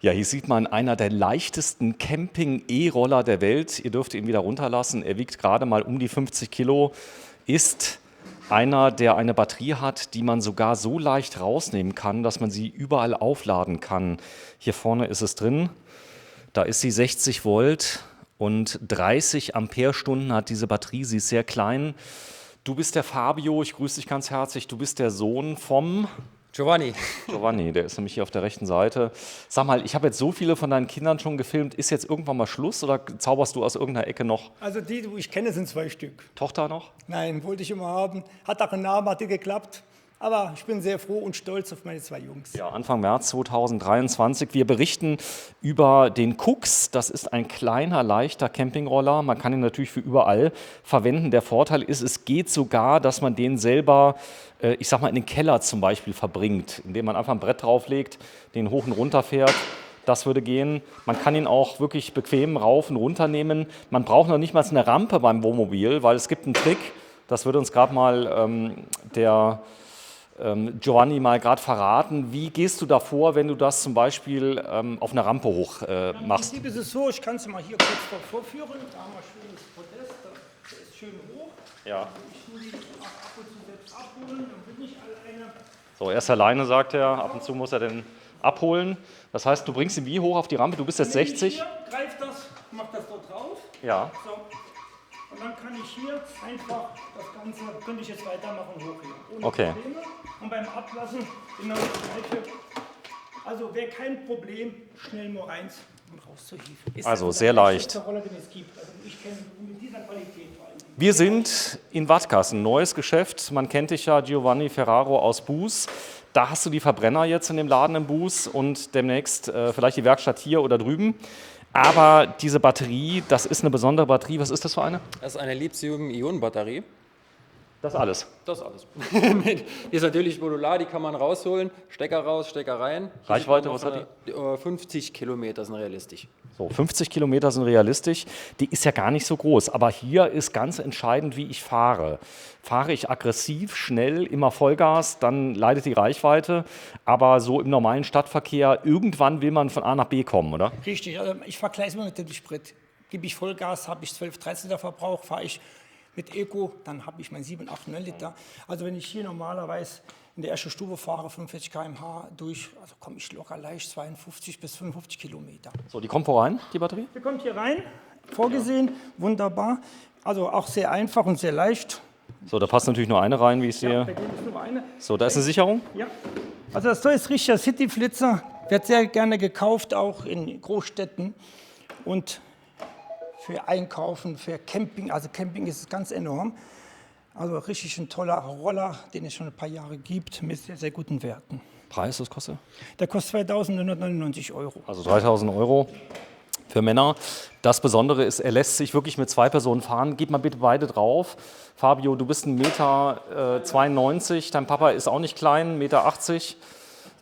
Ja, hier sieht man einer der leichtesten Camping-E-Roller der Welt. Ihr dürft ihn wieder runterlassen. Er wiegt gerade mal um die 50 Kilo. Ist einer, der eine Batterie hat, die man sogar so leicht rausnehmen kann, dass man sie überall aufladen kann. Hier vorne ist es drin. Da ist sie 60 Volt und 30 Ampere-Stunden hat diese Batterie. Sie ist sehr klein. Du bist der Fabio, ich grüße dich ganz herzlich. Du bist der Sohn vom Giovanni. Giovanni, der ist nämlich hier auf der rechten Seite. Sag mal, ich habe jetzt so viele von deinen Kindern schon gefilmt. Ist jetzt irgendwann mal Schluss oder zauberst du aus irgendeiner Ecke noch? Also die ich kenne, sind 2 Stück. Tochter noch? Nein, wollte ich immer haben. Hat auch einen Namen, hat geklappt. Aber ich bin sehr froh und stolz auf meine 2 Jungs. Ja, Anfang März 2023. Wir berichten über den Kux. Das ist ein kleiner, leichter Campingroller. Man kann ihn natürlich für überall verwenden. Der Vorteil ist, es geht sogar, dass man den selber, ich sag mal, in den Keller zum Beispiel verbringt, indem man einfach ein Brett drauflegt, den hoch und runter fährt. Das würde gehen. Man kann ihn auch wirklich bequem rauf und runter nehmen. Man braucht noch nicht mal eine Rampe beim Wohnmobil, weil es gibt einen Trick. Das würde uns gerade mal der Giovanni mal gerade verraten. Wie gehst du da vor, wenn du das zum Beispiel auf einer Rampe hoch machst? Im Prinzip ist es so, ich kann es mal hier kurz vorführen. Da haben wir ein schönes Podest, das ist schön hoch. Ja. Ich muss die auch ab und zu selbst abholen, dann bin ich alleine. So, erst alleine, sagt er. Ab und zu muss er den abholen. Das heißt, du bringst ihn wie hoch auf die Rampe? Du bist jetzt 60? Hier, greif das, mach das dort drauf. Ja. So. Und dann kann ich hier einfach das Ganze, könnte ich jetzt weitermachen, hochheben. Ohne Okay. Probleme. Und beim Ablassen genau das Gleiche. Also wäre kein Problem, schnell nur rein und raus zu hieven. Ist Also das sehr der leicht. leichteste Roller, den es gibt. Also ich kenne mit dieser Qualität vor allem. Wir sind in Wattkas, ein neues Geschäft. Man kennt dich ja, Giovanni Ferraro aus Buß. Da hast du die Verbrenner jetzt in dem Laden in Buß und demnächst vielleicht die Werkstatt hier oder drüben. Aber diese Batterie, das ist eine besondere Batterie. Was ist das für eine? Das ist eine Lithium-Ionen-Batterie. Das alles. Das alles. Die ist natürlich modular, die kann man rausholen. Stecker raus, Stecker rein. Hier Reichweite, sieht man was hat noch 50 Kilometer sind realistisch. So, 50 Kilometer sind realistisch. Die ist ja gar nicht so groß. Aber hier ist ganz entscheidend, wie ich fahre. Fahre ich aggressiv, schnell, immer Vollgas, dann leidet die Reichweite. Aber so im normalen Stadtverkehr, irgendwann will man von A nach B kommen, oder? Richtig, also ich fahre gleich immer mit dem Sprit. Gebe ich Vollgas, habe ich 12, 13 Liter Verbrauch, fahre ich mit Eco, dann habe ich mein 7, 8, 9 Liter. Also wenn ich hier normalerweise in der ersten Stufe fahre, 45 km/h durch, also komme ich locker leicht 52 bis 55 Kilometer. So, die kommt wo rein, die Batterie? Die kommt hier rein, vorgesehen, wunderbar. Also auch sehr einfach und sehr leicht. So, da passt natürlich nur eine rein, wie ich sehe. Bei dem ist nur eine. So, da ist eine Sicherung. Ja. Also das Teil ist richtiger City-Flitzer, wird sehr gerne gekauft, auch in Großstädten und für Einkaufen, für Camping. Also Camping ist es ganz enorm. Also richtig ein toller Roller, den es schon ein paar Jahre gibt, mit sehr, sehr guten Werten. Preis, was kostet? Der kostet 2.999 €. Also 3.000 € für Männer. Das Besondere ist, er lässt sich wirklich mit 2 Personen fahren. Gib mal bitte beide drauf. Fabio, du bist 1,92 Meter, dein Papa ist auch nicht klein, 1,80 Meter.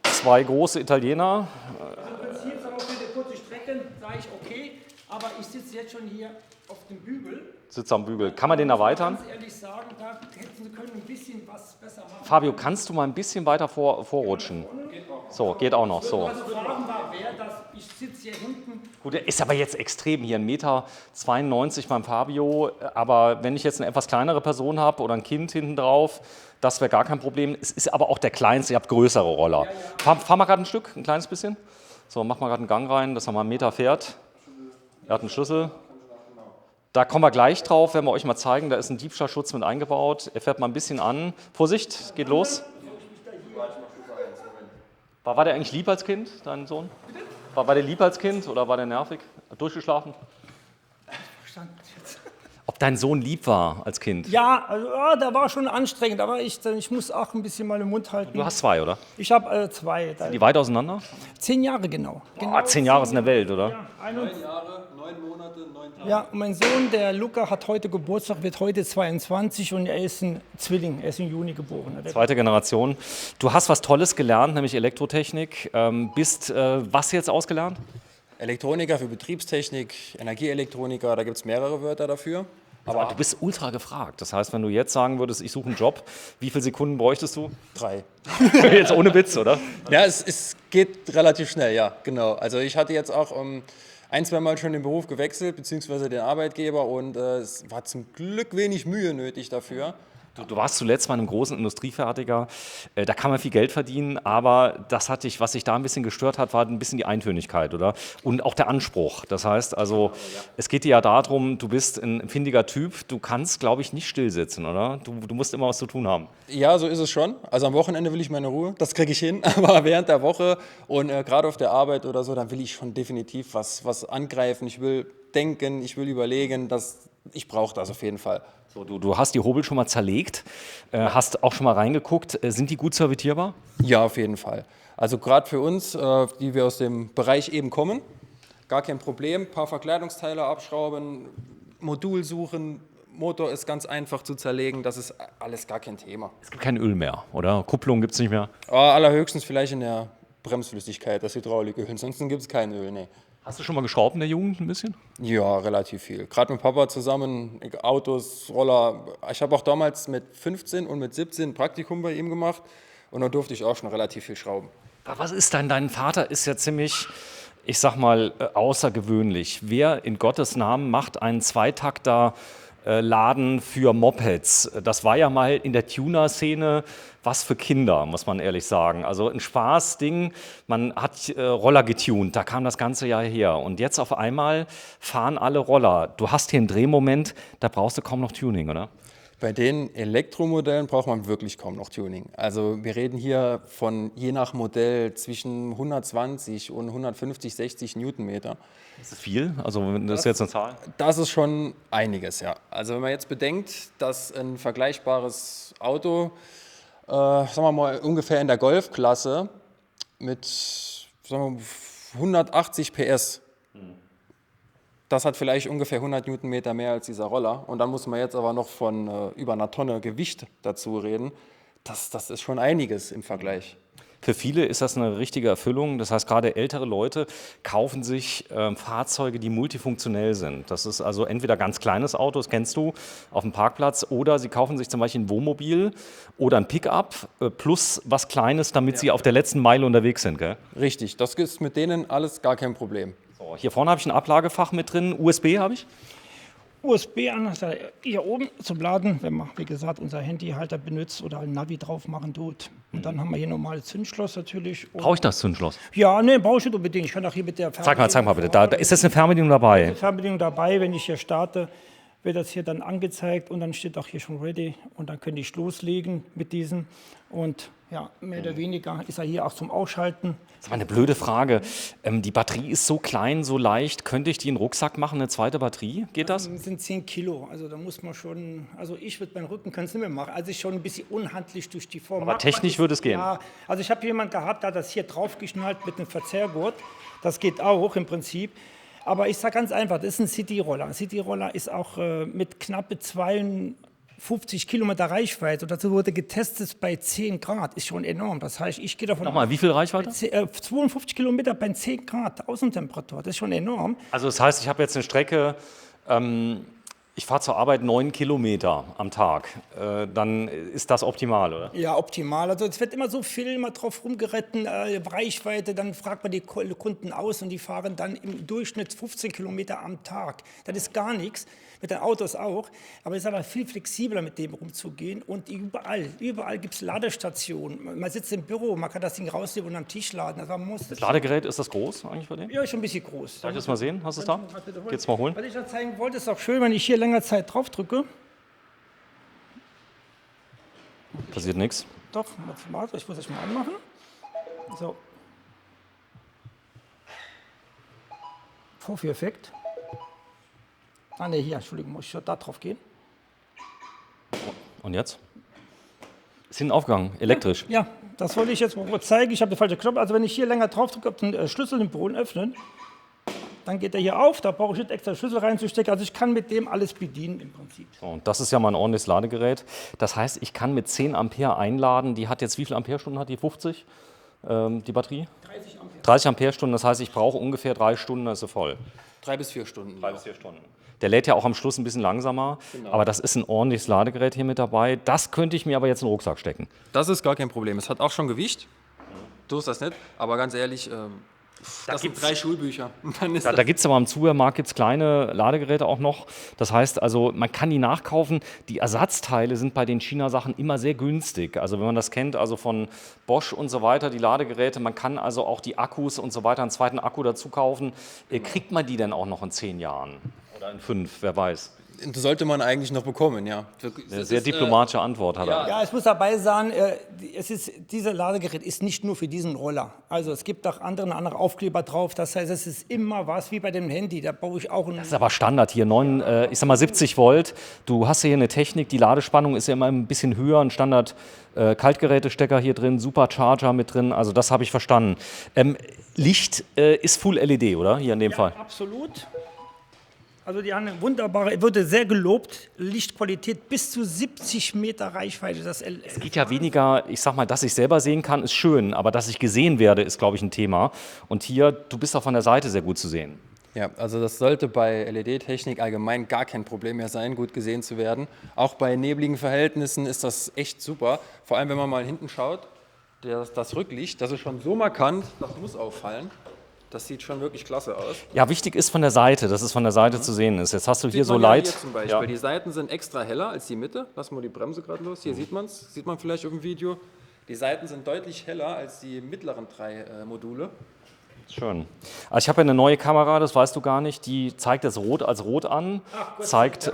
2 große Italiener. Also hier ist aber für die kurze Strecke, sage ich okay, aber ich sitze jetzt schon hier auf dem Bügel. Sitzt am Bügel. Kann man den erweitern? Ganz ehrlich sagen, da hätten Sie können ein bisschen was besser machen. Fabio, kannst du mal ein bisschen weiter vorrutschen? So, geht auch noch. So. Also Fragen war, wer das, ich sitze hier hinten. Gut, er ist aber jetzt extrem hier, 1,92 Meter beim Fabio. Aber wenn ich jetzt eine etwas kleinere Person habe oder ein Kind hinten drauf, das wäre gar kein Problem. Es ist aber auch der kleinste, ihr habt größere Roller. Fahr mal gerade ein Stück, ein kleines bisschen. So, mach mal gerade einen Gang rein, dass er mal einen Meter fährt. Er hat einen Schlüssel. Da kommen wir gleich drauf, werden wir euch mal zeigen. Da ist ein Diebstahlschutz mit eingebaut. Er fährt mal ein bisschen an. Vorsicht, geht los. War der eigentlich lieb als Kind, dein Sohn? War der lieb als Kind oder war der nervig? Hat durchgeschlafen? Verstanden jetzt. Ob dein Sohn lieb war als Kind? Ja, also ja, da war schon anstrengend, aber ich muss auch ein bisschen mal den Mund halten. Du hast 2, oder? Ich habe 2. Die weit auseinander? 10 Jahre genau. Boah, 10 Jahre ist in der Welt, oder? Ja, 9 Jahre, 9 Monate, 9 Tage. ja, und mein Sohn, der Luca, hat heute Geburtstag, wird heute 22 und er ist ein Zwilling, er ist im Juni geboren. Zweite Generation. Du hast was Tolles gelernt, nämlich Elektrotechnik. Bist was jetzt ausgelernt? Elektroniker für Betriebstechnik, Energieelektroniker, da gibt es mehrere Wörter dafür. Aber du bist ultra gefragt. Das heißt, wenn du jetzt sagen würdest, ich suche einen Job, wie viele Sekunden bräuchtest du? 3. Jetzt ohne Witz, oder? Ja, es geht relativ schnell, ja, genau. Also ich hatte jetzt auch ein, zwei Mal schon den Beruf gewechselt, beziehungsweise den Arbeitgeber und es war zum Glück wenig Mühe nötig dafür. Du warst zuletzt bei einem großen Industriefertiger, da kann man viel Geld verdienen, aber das hat dich, was dich da ein bisschen gestört hat, war ein bisschen die Eintönigkeit, oder? Und auch der Anspruch. Das heißt also, es geht dir ja darum, du bist ein findiger Typ, du kannst, glaube ich, nicht still sitzen, oder? Du musst immer was zu tun haben. Ja, so ist es schon. Also am Wochenende will ich meine Ruhe, das kriege ich hin, aber während der Woche und gerade auf der Arbeit oder so, dann will ich schon definitiv was angreifen. Ich will denken, ich will überlegen, ich brauche das auf jeden Fall. So, du hast die Hobel schon mal zerlegt, hast auch schon mal reingeguckt. Sind die gut servierbar? Ja, auf jeden Fall. Also gerade für uns, die wir aus dem Bereich eben kommen, gar kein Problem. Ein paar Verkleidungsteile abschrauben, Modul suchen, Motor ist ganz einfach zu zerlegen, das ist alles gar kein Thema. Es gibt kein Öl mehr, oder? Kupplung gibt es nicht mehr. Allerhöchstens vielleicht in der Bremsflüssigkeit, das Hydrauliköl, ansonsten gibt es kein Öl, nee. Hast du schon mal geschraubt in der Jugend ein bisschen? Ja, relativ viel. Gerade mit Papa zusammen, Autos, Roller. Ich habe auch damals mit 15 und mit 17 ein Praktikum bei ihm gemacht und da durfte ich auch schon relativ viel schrauben. Aber was ist dein Vater ist ja ziemlich, ich sag mal, außergewöhnlich. Wer in Gottes Namen macht einen Zweitakter Laden für Mopeds? Das war ja mal in der Tuner-Szene was für Kinder, muss man ehrlich sagen. Also ein Spaßding, man hat Roller getunt, da kam das Ganze ja her. Und jetzt auf einmal fahren alle Roller. Du hast hier einen Drehmoment, da brauchst du kaum noch Tuning, oder? Bei den Elektromodellen braucht man wirklich kaum noch Tuning. Also wir reden hier von je nach Modell zwischen 120 und 150, 60 Newtonmeter. Ist das viel? Also das ist jetzt eine Zahl? Das ist schon einiges, ja. Also wenn man jetzt bedenkt, dass ein vergleichbares Auto, sagen wir mal ungefähr in der Golfklasse mit sagen wir, 180 PS, das hat vielleicht ungefähr 100 Newtonmeter mehr als dieser Roller. Und dann muss man jetzt aber noch von über einer Tonne Gewicht dazu reden. Das ist schon einiges im Vergleich. Für viele ist das eine richtige Erfüllung. Das heißt, gerade ältere Leute kaufen sich Fahrzeuge, die multifunktionell sind. Das ist also entweder ganz kleines Auto, das kennst du, auf dem Parkplatz, oder sie kaufen sich zum Beispiel ein Wohnmobil oder ein Pickup plus was Kleines, damit sie auf der letzten Meile unterwegs sind. Gell? Richtig, das ist mit denen alles gar kein Problem. So, hier vorne habe ich ein Ablagefach mit drin, USB habe ich. USB-Anschluss hier oben zum Laden, wenn man, wie gesagt, unser Handyhalter benutzt oder ein Navi drauf machen tut. Und dann haben wir hier normales Zündschloss natürlich. Brauche ich das Zündschloss? Ja, ne, brauche ich nicht unbedingt. Ich kann auch hier mit der Fernbedienung. Zeig mal bitte, da ist jetzt eine Fernbedienung dabei. Fernbedienung dabei, wenn ich hier starte, wird das hier dann angezeigt und dann steht auch hier schon ready und dann könnte ich loslegen mit diesem und ja, mehr oder weniger ist er hier auch zum Ausschalten. Das ist mal eine blöde Frage. Die Batterie ist so klein, so leicht. Könnte ich die in den Rucksack machen, eine zweite Batterie? Geht das? Das sind 10 Kilo, also da muss man schon, also ich würde meinen Rücken kann es nicht mehr machen, also ist schon ein bisschen unhandlich durch die Form. Aber technisch würde es gehen? Ja, also ich habe jemanden gehabt, der hat das hier draufgeschnallt mit einem Verzerrgurt, das geht auch im Prinzip. Aber ich sage ganz einfach, das ist ein Cityroller. Ein Cityroller ist auch mit knappe 52 Kilometer Reichweite. Und dazu wurde getestet bei 10 Grad. Ist schon enorm. Das heißt, ich gehe davon Nochmal, wie viel Reichweite? 52 Kilometer bei 10 Grad Außentemperatur. Das ist schon enorm. Also das heißt, ich habe jetzt eine Strecke, ich fahre zur Arbeit 9 Kilometer am Tag. Dann ist das optimal, oder? Ja, optimal. Also es wird immer so viel immer drauf rumgeritten, Reichweite, dann fragt man die Kunden aus und die fahren dann im Durchschnitt 15 Kilometer am Tag. Das ist gar nichts, mit den Autos auch, aber es ist aber viel flexibler mit dem umzugehen und überall gibt es Ladestationen. Man sitzt im Büro, man kann das Ding rausnehmen und am Tisch laden. Also man muss Das Ladegerät, ist das groß eigentlich bei dem? ja, ist schon ein bisschen groß. Darf ich das mal sehen? Hast du es da? Geht's mal holen? Was ich noch zeigen wollte, ist auch schön, wenn ich hier länger Zeit drauf drücke. Passiert nichts. Doch, warte, ich muss das mal anmachen. So. Vorführeffekt. Ah ne, hier, Entschuldigung, muss ich da drauf gehen? Und jetzt? Ist hinten aufgegangen, elektrisch. Ja, das wollte ich jetzt mal zeigen. Ich habe den falschen Knopf. Also wenn ich hier länger drauf drücke, auf den Schlüssel den Boden öffnen, dann geht er hier auf. Da brauche ich nicht extra Schlüssel reinzustecken. Also ich kann mit dem alles bedienen im Prinzip. So, und das ist ja mal ein ordentliches Ladegerät. Das heißt, ich kann mit 10 Ampere einladen. Die hat jetzt, wie viele Amperestunden hat die? 50? die Batterie? 30 Ampere. 30 Ampere-Stunden, das heißt, ich brauche ungefähr 3 Stunden, dann ist sie voll. 3 bis 4 Stunden. 3 bis 4 Stunden. Der lädt ja auch am Schluss ein bisschen langsamer, aber das ist ein ordentliches Ladegerät hier mit dabei. Das könnte ich mir aber jetzt in den Rucksack stecken. Das ist gar kein Problem. Es hat auch schon Gewicht. Du hast das nicht, aber ganz ehrlich, das sind 3 Schulbücher. Dann ist Da gibt es aber im Zubehörmarkt gibt's kleine Ladegeräte auch noch. Das heißt also, man kann die nachkaufen. Die Ersatzteile sind bei den China-Sachen immer sehr günstig. Also wenn man das kennt, also von Bosch und so weiter, die Ladegeräte, man kann also auch die Akkus und so weiter, einen zweiten Akku dazu kaufen. Kriegt man die denn auch noch in 10 Jahren? Oder in 5, wer weiß. Das sollte man eigentlich noch bekommen, ja. Eine sehr diplomatische Antwort hat er. Ja, ich muss dabei sagen, dieser Ladegerät ist nicht nur für diesen Roller. Also es gibt auch andere Aufkleber drauf. Das heißt, es ist immer was wie bei dem Handy. Da baue ich auch Das ist aber Standard hier, 70 Volt. Du hast hier eine Technik, die Ladespannung ist ja immer ein bisschen höher, ein Standard Kaltgerätestecker hier drin, Supercharger mit drin, also das habe ich verstanden. Licht ist Full LED, oder? Hier in dem Fall. Absolut. Also die haben eine wunderbare, wurde sehr gelobt, Lichtqualität bis zu 70 Meter Reichweite. Es geht ja weniger, ich sag mal, dass ich selber sehen kann, ist schön, aber dass ich gesehen werde, ist, glaube ich, ein Thema. Und hier, du bist auch von der Seite sehr gut zu sehen. Ja, also das sollte bei LED-Technik allgemein gar kein Problem mehr sein, gut gesehen zu werden. Auch bei nebligen Verhältnissen ist das echt super. Vor allem, wenn man mal hinten schaut, das Rücklicht, das ist schon so markant, das muss auffallen. Das sieht schon wirklich klasse aus. Ja, wichtig ist von der Seite, dass es von der Seite zu sehen ist. Jetzt hast du hier so Hier Light. zum Beispiel. Ja. Die Seiten sind extra heller als die Mitte. Lassen wir die Bremse gerade los. Hier sieht man es. Sieht man vielleicht auf dem Video. Die Seiten sind deutlich heller als die mittleren 3 Module. Schön. Also ich habe ja eine neue Kamera, das weißt du gar nicht, die zeigt das Rot als Rot an, zeigt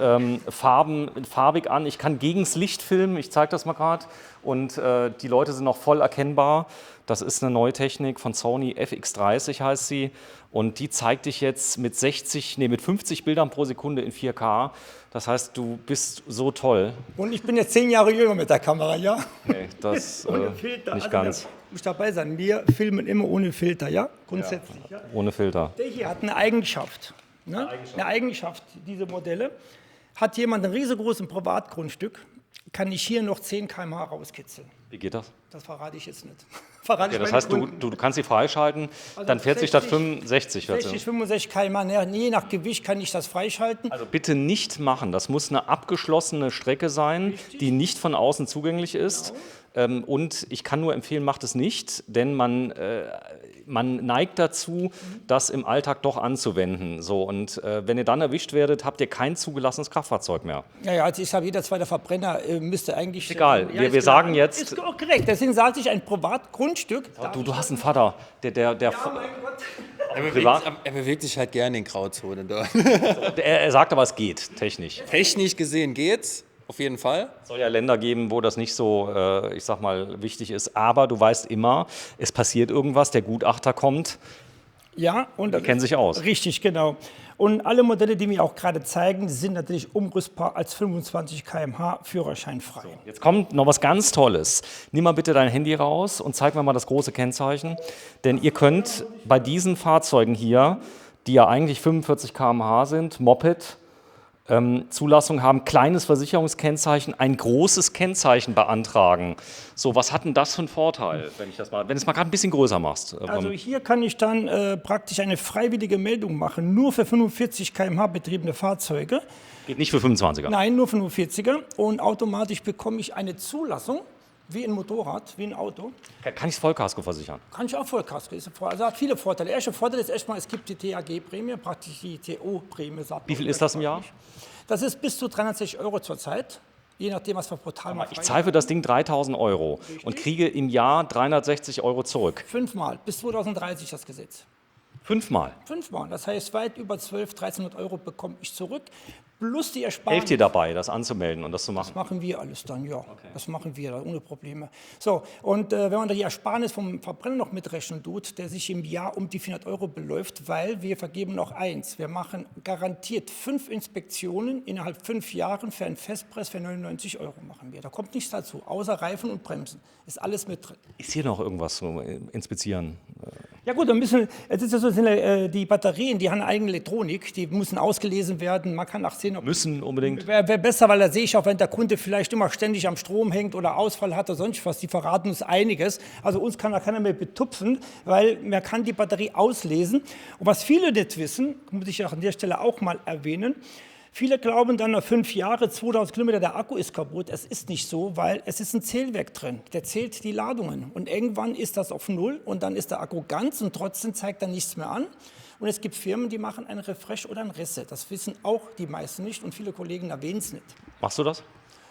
Farben farbig an. Ich kann gegens Licht filmen, ich zeige das mal gerade. Und die Leute sind noch voll erkennbar. Das ist eine neue Technik von Sony, FX30 heißt sie. Und die zeigt dich jetzt mit 50 Bildern pro Sekunde in 4K. Das heißt, du bist so toll. Und ich bin jetzt 10 Jahre jünger mit der Kamera, ja? Nee, das nicht ganz. Da muss ich dabei sein, wir filmen immer ohne Filter, ja? Grundsätzlich. Ja. Ohne Filter. Der hier hat eine Eigenschaft. Ne? Eine Eigenschaft, diese Modelle. Hat jemand ein riesengroßes Privatgrundstück, kann ich hier noch 10 km/h rauskitzeln. Wie geht das? Das verrate ich jetzt nicht. Ja, das heißt, du kannst sie freischalten, also dann fährt sie statt 65. 60, 65 km/h, je nach Gewicht kann ich das freischalten. Also bitte nicht machen, das muss eine abgeschlossene Strecke sein, richtig, die nicht von außen zugänglich ist. Genau. Und ich kann nur empfehlen, macht es nicht, denn man neigt dazu, das im Alltag doch anzuwenden. So, und wenn ihr dann erwischt werdet, habt ihr kein zugelassenes Kraftfahrzeug mehr. Ja, also ich habe jeder zweite Verbrenner müsste eigentlich... Egal, wir sagen jetzt... Ist auch korrekt, deswegen sage ich ein Privatgrundstück. Du hast einen Vater, der ja, mein Gott. Er bewegt sich halt gerne in Grauzonen dort. Er sagt aber, es geht, technisch. Technisch gesehen geht's. Auf jeden Fall. Es soll ja Länder geben, wo das nicht so, ich sag mal, wichtig ist. Aber du weißt immer, es passiert irgendwas, der Gutachter kommt. Ja, und die kennen sich aus. Richtig, genau. Und alle Modelle, die wir auch gerade zeigen, sind natürlich umrüstbar als 25 km/h führerscheinfrei. So, jetzt kommt noch was ganz Tolles. Nimm mal bitte dein Handy raus und zeig mir mal das große Kennzeichen. Denn ihr könnt bei diesen Fahrzeugen hier, die ja eigentlich 45 km/h sind, Moped, Zulassung haben, kleines Versicherungskennzeichen, ein großes Kennzeichen beantragen. So, was hat denn das für einen Vorteil, wenn du es mal gerade ein bisschen größer machst? Also hier kann ich dann praktisch eine freiwillige Meldung machen, nur für 45 km/h betriebene Fahrzeuge. Geht nicht für 25er? Nein, nur 45er. Und automatisch bekomme ich eine Zulassung, wie ein Motorrad, wie ein Auto. Kann ich das Vollkasko versichern? Kann ich auch Vollkasko. Also hat viele Vorteile. Der erste Vorteil ist erstmal, es gibt die TAG-Prämie, praktisch die TO-Prämie. Wie viel ist das im Jahr? Das ist bis zu 360 € zurzeit, je nachdem, was für Portal man Ich zahle für das Ding 3.000 € und kriege im Jahr 360 € zurück. 5-mal, bis 2030 das Gesetz. 5-mal? 5-mal, das heißt weit über 1.200, 1.300 € bekomme ich zurück, plus die Ersparnis. Helft dir dabei, das anzumelden und das zu machen? Das machen wir alles dann, ja. Okay. Das machen wir ohne Probleme. So, und wenn man da die Ersparnis vom Verbrenner noch mitrechnen tut, der sich im Jahr um die 400 € beläuft, weil wir vergeben noch eins. Wir machen garantiert 5 Inspektionen innerhalb 5 Jahren für einen Festpreis für 99 € machen wir. Da kommt nichts dazu, außer Reifen und Bremsen. Ist alles mit drin. Ist hier noch irgendwas zu inspizieren? Ja gut, es ist ja so, die Batterien, die haben eine eigene Elektronik, die müssen ausgelesen werden. Man kann auch sehen, ob Müssen unbedingt. wäre besser, weil da sehe ich auch, wenn der Kunde vielleicht immer ständig am Strom hängt oder Ausfall hat oder sonst was, die verraten uns einiges. Also uns kann da keiner mehr betupfen, weil man kann die Batterie auslesen. Und was viele nicht wissen, muss ich auch an der Stelle auch mal erwähnen, viele glauben dann nach 5 Jahren, 2000 Kilometer, der Akku ist kaputt. Es ist nicht so, weil es ist ein Zählwerk drin. Der zählt die Ladungen. Und irgendwann ist das auf 0 und dann ist der Akku ganz und trotzdem zeigt er nichts mehr an. Und es gibt Firmen, die machen einen Refresh oder ein Reset. Das wissen auch die meisten nicht und viele Kollegen erwähnen es nicht. Machst du das?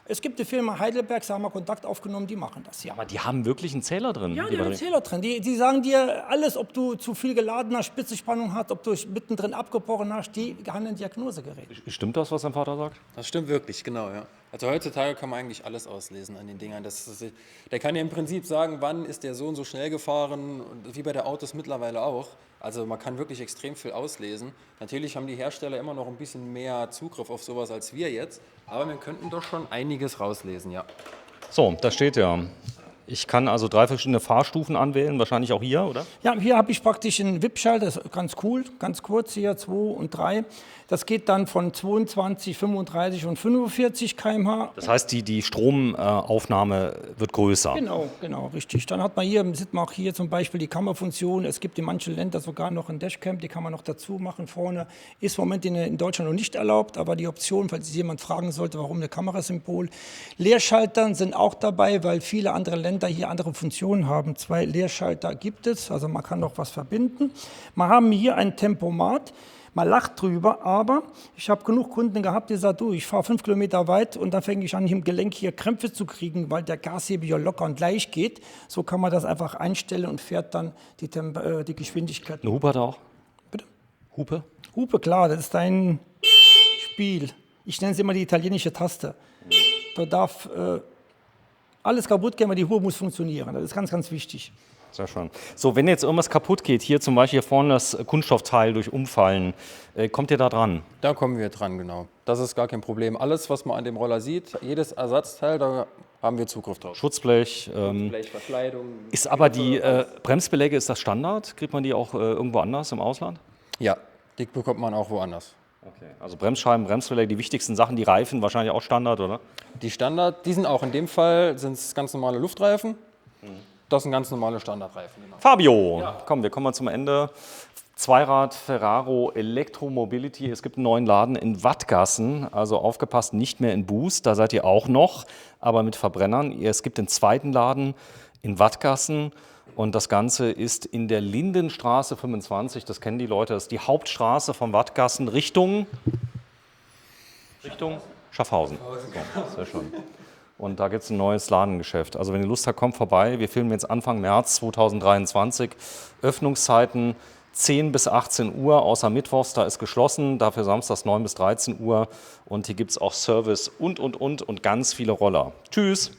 Es gibt die Firma Heidelberg, da haben wir Kontakt aufgenommen, die machen das, ja. Aber die haben wirklich einen Zähler drin. Ja, die die haben einen Batterie. Zähler drin. Die sagen dir alles, ob du zu viel geladen hast, Spitzenspannung hast, ob du mittendrin abgebrochen hast, die haben ein Diagnosegerät. Stimmt das, was dein Vater sagt? Das stimmt wirklich, genau, ja. Also heutzutage kann man eigentlich alles auslesen an den Dingern. Der kann ja im Prinzip sagen, wann ist der so und so schnell gefahren, und wie bei der Autos mittlerweile auch. Also man kann wirklich extrem viel auslesen. Natürlich haben die Hersteller immer noch ein bisschen mehr Zugriff auf sowas als wir jetzt, aber wir könnten doch schon einiges rauslesen, ja. So, da steht ja. Ich kann also 3 verschiedene Fahrstufen anwählen, wahrscheinlich auch hier, oder? Ja, hier habe ich praktisch einen WIP-Schalter, das ist ganz cool, ganz kurz hier, 2 und 3. Das geht dann von 22, 35 und 45 km/h. Das heißt, die Stromaufnahme wird größer. Genau, richtig. Dann hat man hier, sieht man auch hier zum Beispiel die Kamerafunktion. Es gibt in manchen Ländern sogar noch ein Dashcam, die kann man noch dazu machen vorne. Ist im Moment in Deutschland noch nicht erlaubt, aber die Option, falls sich jemand fragen sollte, warum eine Kamerasymbol. Leerschaltern sind auch dabei, weil viele andere Länder hier andere Funktionen haben. 2 Leerschalter gibt es, also man kann noch was verbinden. Wir haben hier ein Tempomat. Man lacht drüber, aber ich habe genug Kunden gehabt, die sagen, du, ich fahre 5 Kilometer weit und dann fange ich an, im Gelenk hier Krämpfe zu kriegen, weil der Gashebel ja locker und leicht geht. So kann man das einfach einstellen und fährt dann die Geschwindigkeit. Eine Hupe hat er auch? Bitte? Hupe? Hupe, klar, das ist dein Spiel. Ich nenne es immer die italienische Taste. Da darf alles kaputt gehen, aber die Hupe muss funktionieren. Das ist ganz, ganz wichtig. Sehr schön. So, wenn jetzt irgendwas kaputt geht, hier zum Beispiel hier vorne das Kunststoffteil durch Umfallen, kommt ihr da dran? Da kommen wir dran, genau. Das ist gar kein Problem. Alles, was man an dem Roller sieht, jedes Ersatzteil, da haben wir Zugriff drauf. Schutzblech. Verkleidung. Ist aber die Bremsbeläge, ist das Standard? Kriegt man die auch irgendwo anders im Ausland? Ja, die bekommt man auch woanders. Okay. Also Bremsscheiben, Bremsbeläge, die wichtigsten Sachen, die Reifen wahrscheinlich auch Standard, oder? Die Standard, die sind auch in dem Fall sind's ganz normale Luftreifen. Das sind ganz normale Standardreifen. Genau. Fabio, komm, wir kommen mal zum Ende. Zweirad Ferraro Electromobility. Es gibt einen neuen Laden in Wattgassen, also aufgepasst, nicht mehr in Boost, da seid ihr auch noch, aber mit Verbrennern. Es gibt den zweiten Laden in Wattgassen und das Ganze ist in der Lindenstraße 25, das kennen die Leute, das ist die Hauptstraße von Wattgassen Richtung Schaffhausen. So, sehr schön. Und da gibt es ein neues Ladengeschäft. Also wenn ihr Lust habt, kommt vorbei. Wir filmen jetzt Anfang März 2023. Öffnungszeiten 10 bis 18 Uhr, außer Mittwochs, da ist geschlossen. Dafür samstags 9 bis 13 Uhr. Und hier gibt es auch Service und ganz viele Roller. Tschüss!